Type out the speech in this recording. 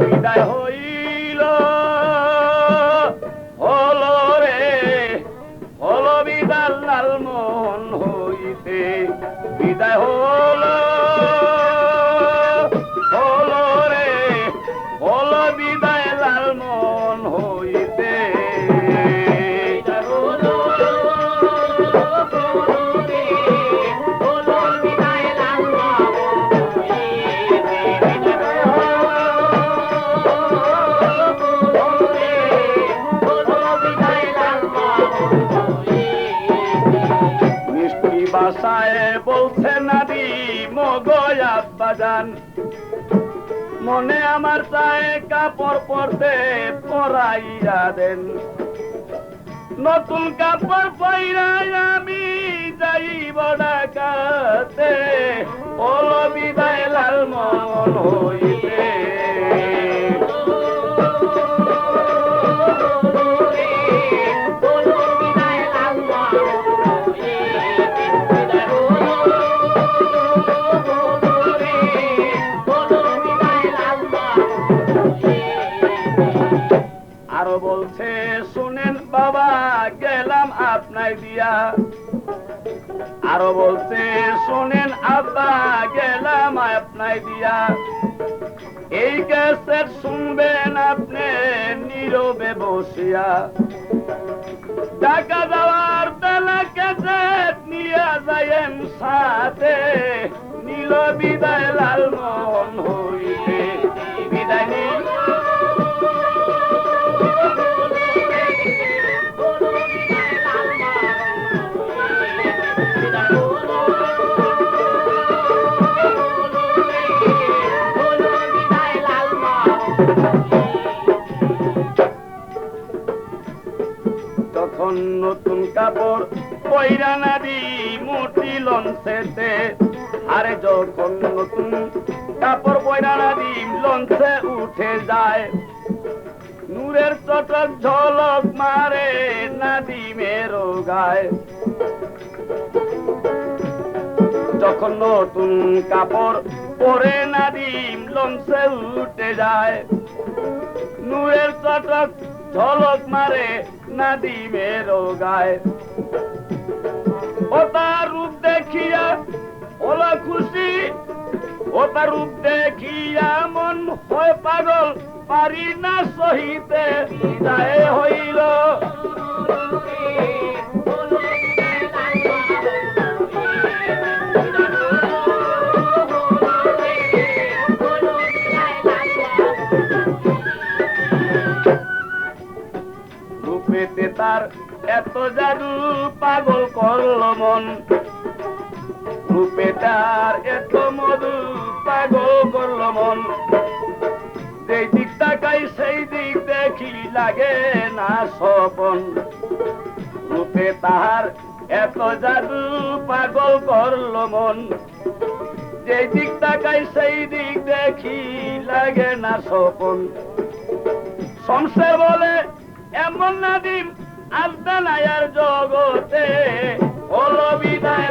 বিদায় হইল হলো রে হলো বিদায় লালমোহন হইতে বিদায় হলো হলো রে হলো বিদায় লালমোহন হইতে বাসায় বলছে নারী মগয় আব্বাজান মনে আমার চায় কাপড় পরতে পরাইয়া দেন নতুন কাপড় পরাই আমি যাইব ঢাকাতে হলো বিদায় লালমোহন হইতে আরো বলছে শুনেন বাবা গেলাম আপনায় দিয়া আরো বলছে শুনেন আব্বা গেলাম আপনায় দিয়া এই ক্যাসেট শুনবেন আপনি নীরবে বসিয়া ঢাকা যাওয়ার বেলা ক্যাসেট নিয়ে যাইয়েন সাথে নীল বিদায় লালমোহন হইতে বিদায় নি তখন নতুন কাপড় পয়রা নারী মোটি লঞ্চেতে আরে যখন নতুন কাপড় পয়রা নারী লঞ্চে উঠে যায় নূরের চটক ঝলক মারে নাদিমের গায় যখন নতুন কাপড় পরে নাদিম লঞ্চে উঠে যায় নূরের চটক ঝলক মারে নাদিমের গায় ও তার রূপ দেখিয়া ওলা খুশি ও তার রূপ দেখিয়া মন হয় পাগল পারি না সহিতে বিদায় হইল রূপেতে তার এত জাদু পাগল করল মন রূপে তার এত মধু পাগল করল মন যেই দিক তাকাই সেই দিক দেখি লাগে না স্বপন রূপে তাহার এত জাদু পাগল করল মন যেই দিক তাকাই সেই দিক দেখি লাগে না স্বপন সংসার বলে এমন নাদিম আসবে না আর জগতে হলো বিদায়